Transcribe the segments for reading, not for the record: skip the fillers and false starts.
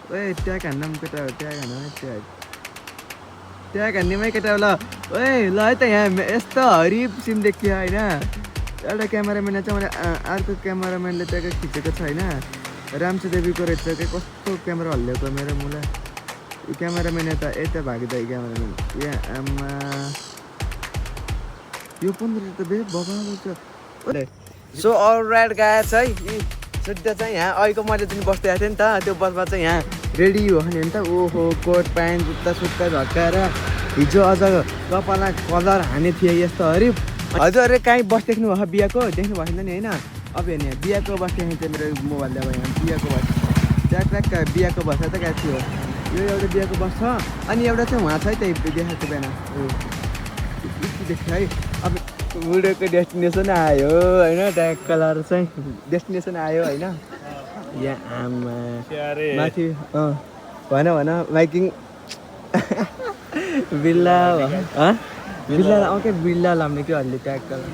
ओए ट्याग हान्न केटा ट्याग हान्न ट्याग ट्याग हान्नेमै केटा ल ओए ल है त यहाँ यस्तो हरिब सिन देखियो होइन एउटा क्यामेराम्यान चाहिँ मैले अर्को क्यामेराम्यानले ट्याग खिचेको छ होइन रामसी देवीको रहेछ कि कस्तो क्यामेरा हल्लिएको मेरो मुला यो क्यामेराम्यान यता भागिँदा क्यामेराम्यान यहाँ आमा यो 15 त बे बबाल छ। सो अलराइट गाइस है सुत्दा चाहिँ यहाँ अहिलेको मैले जुन बस्दै थिएँ नि त त्यो बसमा चाहिँ यहाँ रेडी हो नि त ओहो कोट प्यान्ट जुत्ता सुत्ता झर्काएर हिजो अझ कपालमा कलर हाने थिएँ यस्तो हरिब हजुरहरूले काहीँ बस देख्नु भयो बिहाको देख्नु भएको नि होइन अब हेर्ने बिहाको बस देख्ने चाहिँ मेरो मोबाइलले अब यहाँ बिहाको बस ट्याक ट्याक बिहाको बस त गएको थियो यो एउटा बिहाको बस छ अनि एउटा चाहिँ उहाँ छ है त्यही देखाएको बिहान देख्छ है अब बुढोको डेस्टिनेसन आयो होइन ट्याग कलर चाहिँ डेस्टिनेसन आयो होइन यहाँ आमा माथि भन बाइकिङ बिल्ला बिल्ला के बिल्ला लाउने कि अहिले ट्याग कलर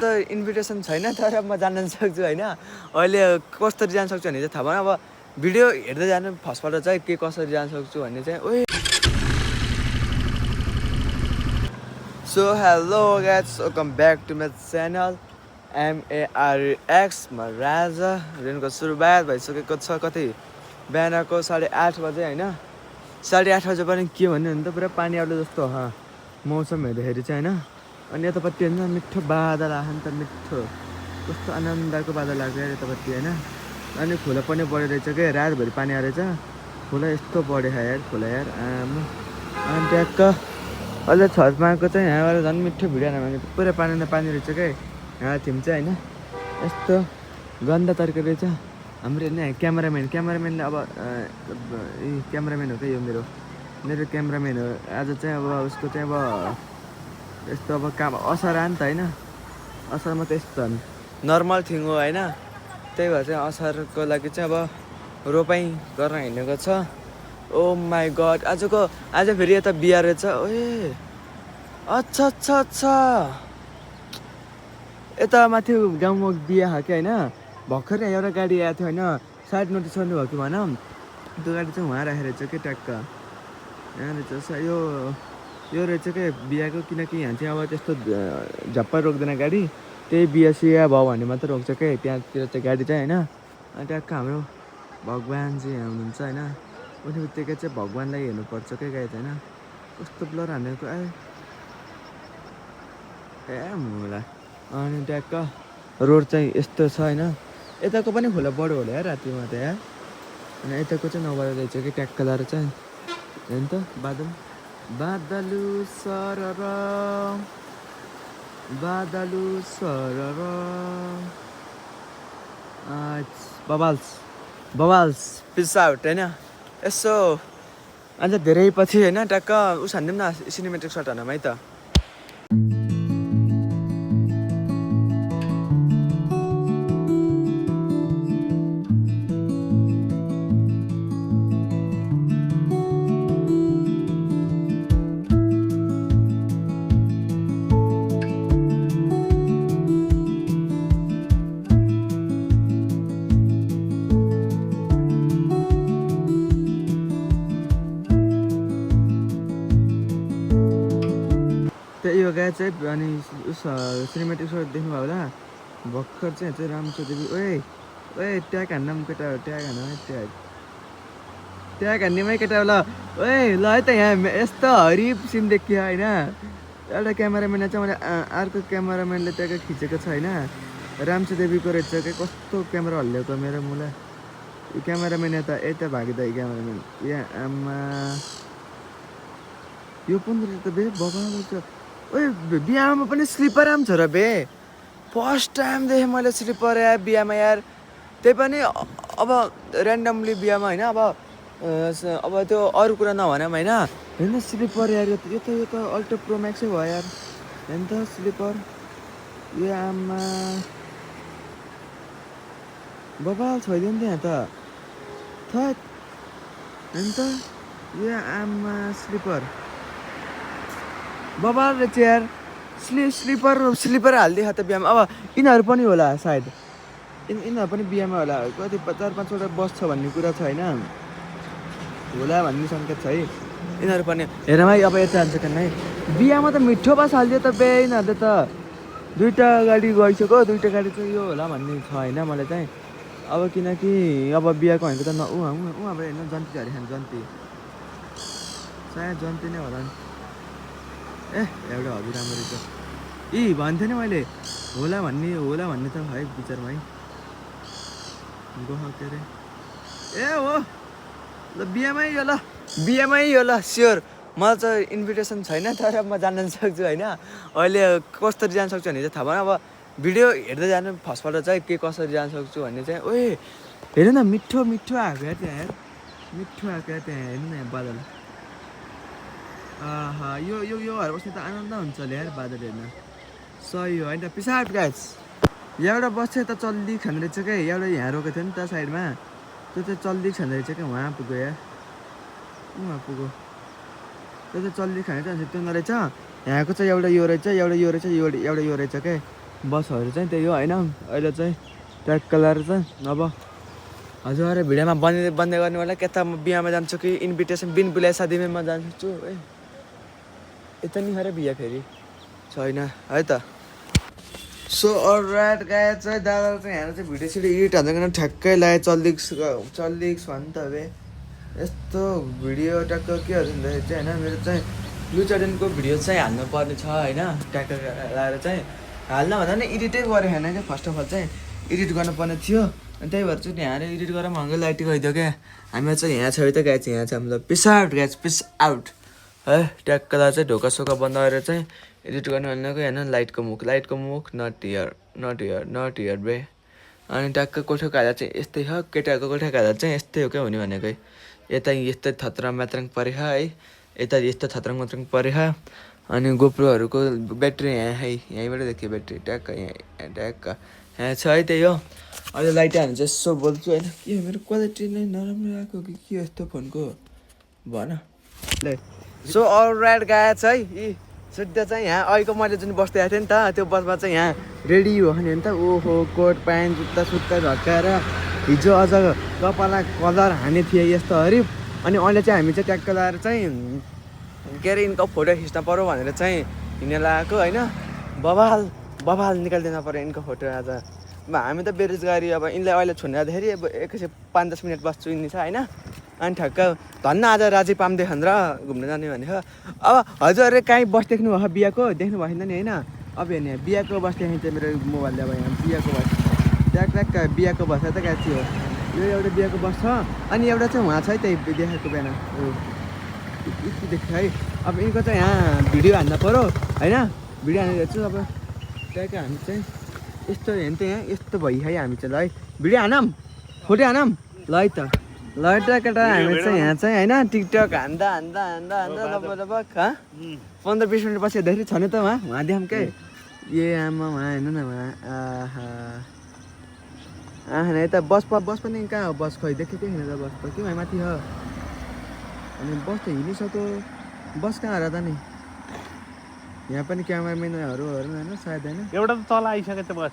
त इन्भिटेसन छैन तर म जान सक्छु होइन अहिले कसरी जान सक्छु भने चाहिँ थाहा भएन अब भिडियो हेर्दै जानु फर्स्टबाट चाहिँ के कसरी जान सक्छु भन्ने चाहिँ ओए so hello guys welcome back to my channel MARX म राजा रेनको सुरुवात भइसकेको छ कति बिहानको 8:30 बजे होइन 8:30 बजे पनि के भन्ने भने त पुरा पानी आउने जस्तो मौसम हेर्दाखेरि चाहिँ होइन अनि यतापट्टि होइन मिठो बादल आयो नि त मिठो कस्तो आनन्दको बादल लाग्यो यतापट्टि होइन अनि खोला पनि बढेको रहेछ कि रातभरि पानी आएछ खोला यस्तो बढेको यार खोला यार आमा अनि ट्याक्क अहिले छतमाको चाहिँ यहाँबाट झन् मिठो भिडियो भने पुरै पानी रहेछ क्या यहाँ थिम चाहिँ होइन यस्तो गन्दा तरिका रहेछ हाम्रो होइन क्यामेराम्यानले अब क्यामेराम्यान हो क्या यो मेरो क्यामेराम्यान हो आज चाहिँ अब उसको चाहिँ अब यस्तो अब काम असार आयो नि त होइन असारमा त यस्तो नर्मल थिङ हो होइन त्यही भएर चाहिँ असारको लागि चाहिँ अब रोपाइँ गर्न हिँडेको छ ओ माई गड आज फेरि यता बिहा रहेछ ओए अच्छा यता माथि गाउँमा बिहा हो कि होइन भर्खर एउटा गाडी आएको थियो होइन साइड नोटिस गर्नु भयो कि भन त्यो गाडी चाहिँ उहाँ राखेको रहेछ कि ट्याक्क यहाँ रहेछ यो रहेछ क्या बिहाको किनकि यहाँ चाहिँ अब त्यस्तो झप्पा रोक्दैन गाडी त्यही बिहा सिहा भयो भने मात्रै रोक्छ क्या त्यहाँतिर चाहिँ गाडी चाहिँ होइन अनि ट्याक्क हाम्रो भगवान् चाहिँ यहाँ हुनुहुन्छ होइन उनी बित्तिकै चाहिँ भगवान्लाई हेर्नुपर्छ क्या गाई चाहिँ होइन कस्तो ब्लर हानेको ए मुला अनि ट्याक्क रोड चाहिँ यस्तो छ होइन यताको पनि खोला बढ्यो होला यार रातिमा त यार अनि यताको चाहिँ नबढेको रहेछ कि ट्याक्क लाएर चाहिँ हेर्नु त बादलु सरर बबाल्स पिस आउट होइन यसो अझ धेरै पछि होइन ट्याक्क उस हानिदिउँ न सिनेमेटिक सर्ट हानौँ है त त्यही हो गाई चाहिँ अनि उस सिनेमेटिक सर्ट देख्नुभयो होला भर्खर चाहिँ राम्रो देवी ओए ट्याग हान्न केटा ट्याग हान्न ट्याग हान्नेमै केटा ल ओए ल है त यहाँ यस्तो हरिब सिन देखियो होइन एउटा क्यामेराम्यान चाहिँ मैले अर्को क्यामेराम्यानले ट्याग खिचेको छ होइन रामसी देवीको रहेछ कि कस्तो क्यामेरा हल्लिएको मेरो मुला यो क्यामेराम्यान यता भागिँदा क्यामेराम्यान यहाँ आमा यो 15 त बे बबाल छ ओए बिहामा पनि स्लिपर आम छ र बे फर्स्ट टाइम देखेँ मैले स्लिपर यार बिहामा यार त्यही पनि अब ऱ्यान्डमली बिहामा होइन अब त्यो अरू कुरा नभनौँ होइन स्लिपर यार यो त अल्ट्रा प्रो म्याक्सै भयो यार हेर्नु त स्लिपर यो आमा बबाल छोइदियो नि त यहाँ त हेर्नु त यो आमा स्लिपर बबाल रहेछ यार स्लिपर हालिदिएको त बिहामा अब यिनीहरू पनि होला सायद यिनीहरू पनि बिहामा होला कति 4-5 वटा बस छ भन्ने कुरा छ होइन होला भन्ने सङ्केत छ है यिनीहरू पनि हेर भाइ अब यता जान्छ कि नै बिहामा त मिठो बस हालिदियो त बे यिनीहरूले त दुईवटा गाडी गइसक्यो दुईवटा गाडी चाहिँ यो होला भन्ने छ होइन मलाई चाहिँ अब किनकि अब बिहाको भनेको त उहाँबाट हेर्नु जन्ती झरी खानु जन्ती सायद जन्ती नै होला नि ए एउटा हजुर राम्रो रहेछ भन्थेँ नि मैले होला भन्ने त है विचारमा है गोह के अरे ए हो ल बिहामै यो ल स्योर मलाई चाहिँ इन्भिटेसन छैन तर म जान सक्छु होइन अहिले कसरी जान सक्छु भन्ने चाहिँ थाहा भएन अब भिडियो हेर्दै जानु फर्स्टपल्ट चाहिँ के कसरी जान सक्छु भन्ने चाहिँ ओए हेर्नु न मिठो आएको यार त्यहाँ यार मिठो आएको यार त्यहाँ हेर्नु न यहाँ बादल योहरू बस्ने त आनन्द हुन्छ होला यार बादल हेर्न सही हो होइन पिसाट गाइस यहाँबाट बस्छ त चल्दी खाँदो रहेछ क्या एउटा यहाँ रोकेको थियो नि त साइडमा त्यो चाहिँ चल्दी खाँदो रहेछ क्या उहाँ पुग्यो यार उहाँ पुग्यो त्यो चाहिँ चल्दी खाने चाहिँ त्यो नरहेछ यहाँको चाहिँ एउटा यो रहेछ एउटा यो रहेछ क्या बसहरू चाहिँ त्यही हो होइन अहिले चाहिँ ट्र्याक कलर चाहिँ अब हजुर भिडियोमा बन्दै गर्नेवाला के त म बिहामा जान्छु कि इन्भिटेसन बिन बुलाए साथीमै म जान्छु है यता नि खरे बिहा फेरि छैन है त सो अलराइट गाइस चाहिँ दादा चाहिँ यहाँ चाहिँ भिडियो सिडियो एडिट हाल्दैन ठ्याक्कै लगाए चल्दिक्स भन् त बे यस्तो भिडियो ट्याक्क के गर्छ भन्दाखेरि चाहिँ होइन मेरो चाहिँ ब्लु चार्टनको भिडियो चाहिँ हाल्नु पर्ने छ होइन ट्याक्क लगाएर चाहिँ हाल्न भन्दा पनि एडिटै गरेको छैन क्या फर्स्ट अफ अल चाहिँ एडिट गर्नुपर्ने थियो अनि त्यही भएर चाहिँ यहाँ एडिट गरेर महँगै लाइट गइदियो क्या हामीलाई चाहिँ यहाँ छ त गाइस यहाँ चाहिँ हामीलाई पिस आउट है ट्याक्कलाई चाहिँ ढोका सोका बन्द गरेर चाहिँ एडिट गर्नु भनेको होइन लाइटको मुख नट हियर बे अनि ट्याक्क कोठाको हाल्दा चाहिँ यस्तै हो केटाहरूको कोठाको हाल्दा चाहिँ यस्तै हो क्या हुने भनेकै यता यस्तै थत्राङ मात्राङ परेख है यता यस्तो थत्राङ मात्राङ परेख अनि गोप्रोहरूको ब्याट्री यहीँबाट देखियो ब्याट्री ट्याक्क यहाँ छ है त्यही हो अहिले लाइट हाल्नु चाहिँ यसो बोल्छु होइन के मेरो क्वालिटी नै नराम्रो आएको कि के यस्तो फोनको भन ल सो अलराइट गाएछ है सुत्दा चाहिँ यहाँ अहिलेको मैले जुन बस्दै आएको थिएँ नि त त्यो बसमा चाहिँ यहाँ रेडी हो नि त ओहो कोट प्यान्ट जुत्ता झर्काएर हिजो अझ कपालमा कलर हाने थिएँ यस्तो हरि अनि अहिले चाहिँ हामी चाहिँ ट्याक्क लगाएर चाहिँ के अरे यिनको फोटो खिच्न पऱ्यो भनेर चाहिँ हिँडेर आएको होइन बबाल निकालिदिन पऱ्यो यिनको फोटो आज हामी त बेरोजगारी अब यिनलाई अहिले छोड्दाखेरि अब एकैछिन 5-10 मिनट बस्छु यिनी छ होइन अनि ठ्याक्क धन्न आज राजी पाम देखान र घुम्न जाने भनेको अब हजुरहरूले काहीँ बस देख्नु भयो बिहाको देख्नु भएन नि होइन अब हेर्ने बिहाको बस देख्ने चाहिँ मेरो मोबाइलले अब यहाँ बिहाको बस ट्याक्क बिहाको बस त कहाँ थियो यो एउटा बिहाको बस छ अनि एउटा चाहिँ उहाँ छ है त्यही देखाएको बिहान देख्यो है अब यिनको चाहिँ यहाँ भिडियो हान्न पऱ्यो होइन भिडियो हानेर छु अब ट्याक्क हामी चाहिँ यस्तो हेर्नु यहाँ यस्तो भयो है हामी चाहिँ ल है भिडियो हानौँ फोटो हानौँ ल है त ल केटा हामी चाहिँ यहाँ चाहिँ होइन टिकटक हान्दा 15-20 मिनट पछि हेर्दाखेरि छ नि त उहाँ देखाउँ के ए आमा उहाँ हेर्नु न उहाँ आहा यता बस पनि कहाँ हो बस खोइ देखेको छैन त बस त के भाइ माथि हो अनि बस त हिँडिसक्यो बस कहाँ र त नि यहाँ पनि क्यामेराम्यानहरू होइन सायद होइन एउटा त तल आइसक्यो त बस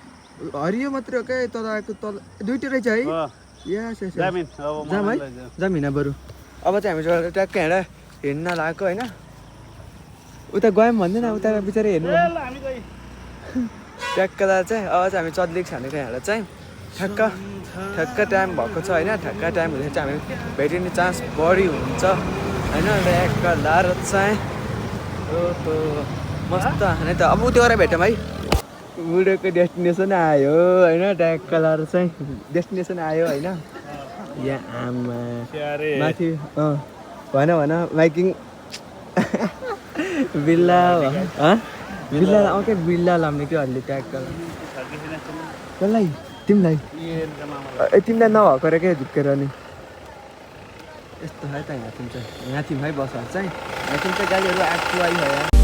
हरियो मात्रै हो क्या तल आएको तल दुईवटा रहेछ है यस जाम है जाम हिँड बरु अब चाहिँ हामी ट्याक्क हिँडेर हिँड्न लगाएको होइन उता गयौँ भन्दैन उता बिचरा हेर्नु ट्याक्कलाई चाहिँ अब चाहिँ हामी चल्लिक छानेको यहाँबाट चाहिँ ठ्याक्क टाइम भएको छ होइन ठ्याक्क टाइम हुँदैन चाहिँ हामी भेटिने चान्स बढी हुन्छ होइन ट्याक्क लाएर चाहिँ ओहो मस्त हाने त अब त्यो गरेर भेटौँ है बुढोको डेस्टिनेसन आयो होइन ट्याक्क लाएर चाहिँ डेस्टिनेसन आयो होइन यहाँ आमा माथि भन बाइकिङ बिल्ला बिल्ला आउँछ बिल्ला लाउने क्या अलि ट्याक्क कसलाई तिमीलाई नभएको र क्या झुक्केर नि यस्तो है त यहाँ तिमी चाहिँ है बस चाहिँ यहाँ तिमी चाहिँ गाडीहरू आएको आइहाल्यो